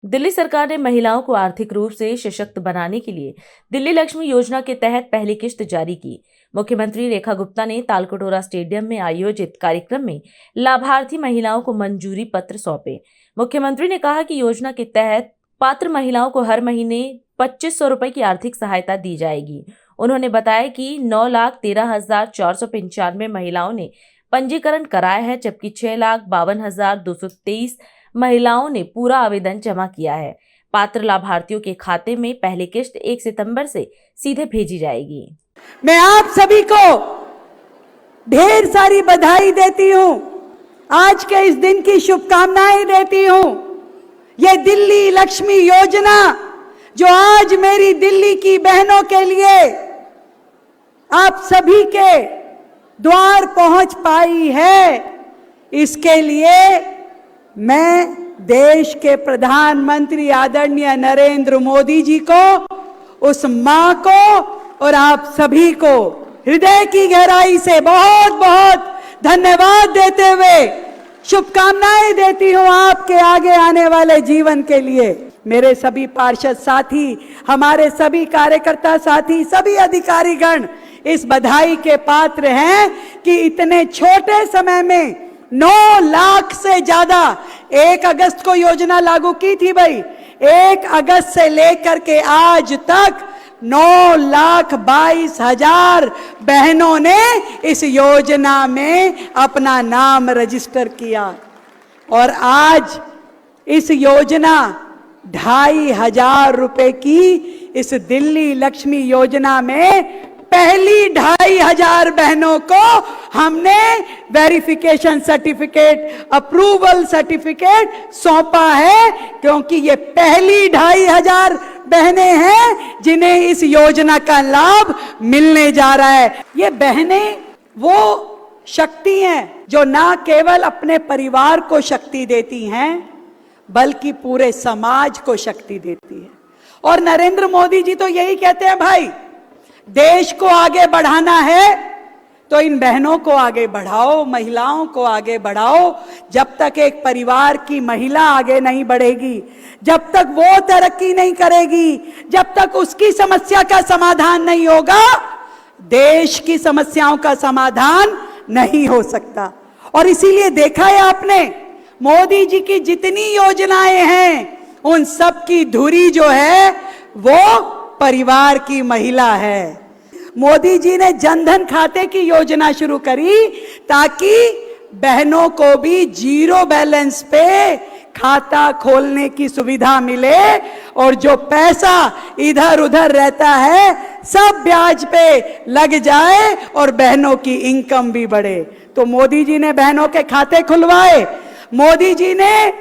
दिल्ली सरकार ने महिलाओं को आर्थिक रूप से सशक्त बनाने के लिए दिल्ली लक्ष्मी योजना के तहत पहली किश्त जारी की। मुख्यमंत्री रेखा गुप्ता ने तालकटोरा स्टेडियम में आयोजित कार्यक्रम में लाभार्थी महिलाओं को मंजूरी पत्र सौंपे। मुख्यमंत्री ने कहा कि योजना के तहत पात्र महिलाओं को हर महीने 2500 रुपए की आर्थिक सहायता दी जाएगी। उन्होंने बताया कि 9,13,495 महिलाओं ने पंजीकरण कराया है, जबकि 6,52,223 महिलाओं ने पूरा आवेदन जमा किया है। पात्र लाभार्थियों के खाते में पहली किश्त 1 सितंबर से सीधे भेजी जाएगी। मैं आप सभी को ढेर सारी बधाई देती हूं, आज के इस दिन की शुभकामनाएं देती हूं। ये दिल्ली लक्ष्मी योजना जो आज मेरी दिल्ली की बहनों के लिए आप सभी के द्वार पहुंच पाई है, इसके लिए मैं देश के प्रधानमंत्री आदरणीय नरेंद्र मोदी जी को, उस मां को और आप सभी को हृदय की गहराई से बहुत बहुत धन्यवाद देते हुए शुभकामनाएं देती हूं आपके आगे आने वाले जीवन के लिए। मेरे सभी पार्षद साथी, हमारे सभी कार्यकर्ता साथी, सभी अधिकारीगण इस बधाई के पात्र हैं कि इतने छोटे समय में 9 लाख से ज्यादा 1 अगस्त को योजना लागू की थी भाई। 1 अगस्त से लेकर के आज तक 9,22,000 बहनों ने इस योजना में अपना नाम रजिस्टर किया और आज इस योजना 2,500 रुपए की इस दिल्ली लक्ष्मी योजना में पहली 2,500 बहनों को हमने वेरिफिकेशन सर्टिफिकेट, अप्रूवल सर्टिफिकेट सौंपा है, क्योंकि ये पहली 2,500 बहनें हैं जिन्हें इस योजना का लाभ मिलने जा रहा है। ये बहनें वो शक्ति हैं जो ना केवल अपने परिवार को शक्ति देती हैं बल्कि पूरे समाज को शक्ति देती है। और नरेंद्र मोदी जी तो यही कहते हैं, भाई देश को आगे बढ़ाना है तो इन बहनों को आगे बढ़ाओ, महिलाओं को आगे बढ़ाओ। जब तक एक परिवार की महिला आगे नहीं बढ़ेगी, जब तक वो तरक्की नहीं करेगी, जब तक उसकी समस्या का समाधान नहीं होगा, देश की समस्याओं का समाधान नहीं हो सकता। और इसीलिए देखा है आपने, मोदी जी की जितनी योजनाएं हैं उन सब की धुरी जो है वो परिवार की महिला है। मोदी जी ने जनधन खाते की योजना शुरू करी ताकि बहनों को भी 0 बैलेंस पे खाता खोलने की सुविधा मिले और जो पैसा इधर उधर रहता है सब ब्याज पे लग जाए और बहनों की इनकम भी बढ़े। तो मोदी जी ने बहनों के खाते खुलवाए। मोदी जी ने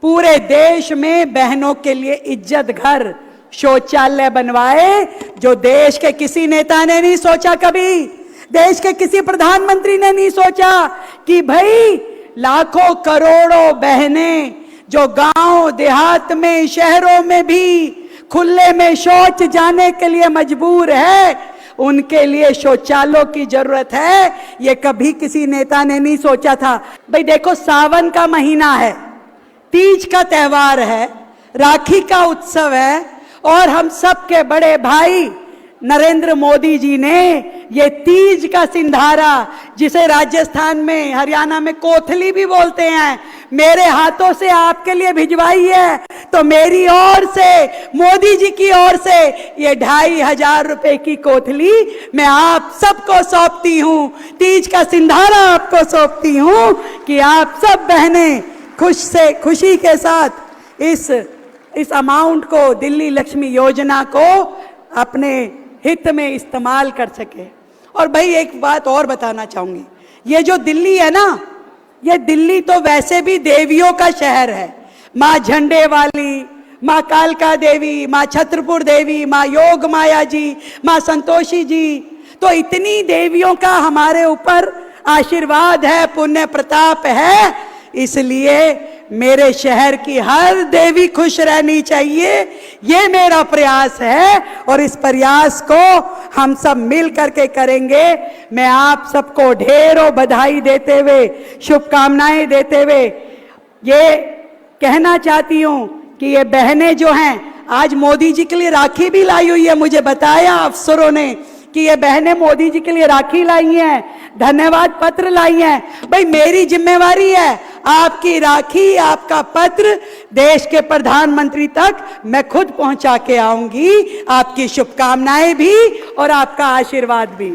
पूरे देश में बहनों के लिए इज्जत घर, शौचालय बनवाए, जो देश के किसी नेता ने नहीं सोचा, कभी देश के किसी प्रधानमंत्री ने नहीं सोचा कि भाई लाखों करोड़ों बहनें जो गांव देहात में, शहरों में भी खुले में शौच जाने के लिए मजबूर है, उनके लिए शौचालयों की जरूरत है। ये कभी किसी नेता ने नहीं सोचा था। भाई देखो, सावन का महीना है, तीज का त्योहार है, राखी का उत्सव है और हम सबके बड़े भाई नरेंद्र मोदी जी ने ये तीज का सिंधारा, जिसे राजस्थान में, हरियाणा में कोथली भी बोलते हैं, मेरे हाथों से आपके लिए भिजवाई है। तो मेरी ओर से, मोदी जी की ओर से ये 2,500 रुपए की कोथली मैं आप सबको सौंपती हूँ। तीज का सिंधारा आपको सौंपती हूँ कि आप सब बहनें खुशी के साथ इस अमाउंट को, दिल्ली लक्ष्मी योजना को अपने हित में इस्तेमाल कर सके। और भाई एक बात और बताना चाहूंगी, ये जो दिल्ली है ना, ये दिल्ली तो वैसे भी देवियों का शहर है। माँ झंडे वाली, माँ कालका देवी, माँ छत्रपुर देवी, माँ योग माया जी, माँ संतोषी जी, तो इतनी देवियों का हमारे ऊपर आशीर्वाद है, पुण्य प्रताप है। इसलिए मेरे शहर की हर देवी खुश रहनी चाहिए, ये मेरा प्रयास है और इस प्रयास को हम सब मिल करके करेंगे। मैं आप सबको ढेरों बधाई देते हुए, शुभकामनाएं देते हुए ये कहना चाहती हूं कि ये बहनें जो हैं, आज मोदी जी के लिए राखी भी लाई हुई है। मुझे बताया अफसरों ने कि ये बहनें मोदी जी के लिए राखी लाई हैं, धन्यवाद पत्र लाई हैं। भाई मेरी जिम्मेवारी है आपकी राखी, आपका पत्र देश के प्रधानमंत्री तक मैं खुद पहुंचा के आऊंगी। आपकी शुभकामनाएं भी और आपका आशीर्वाद भी।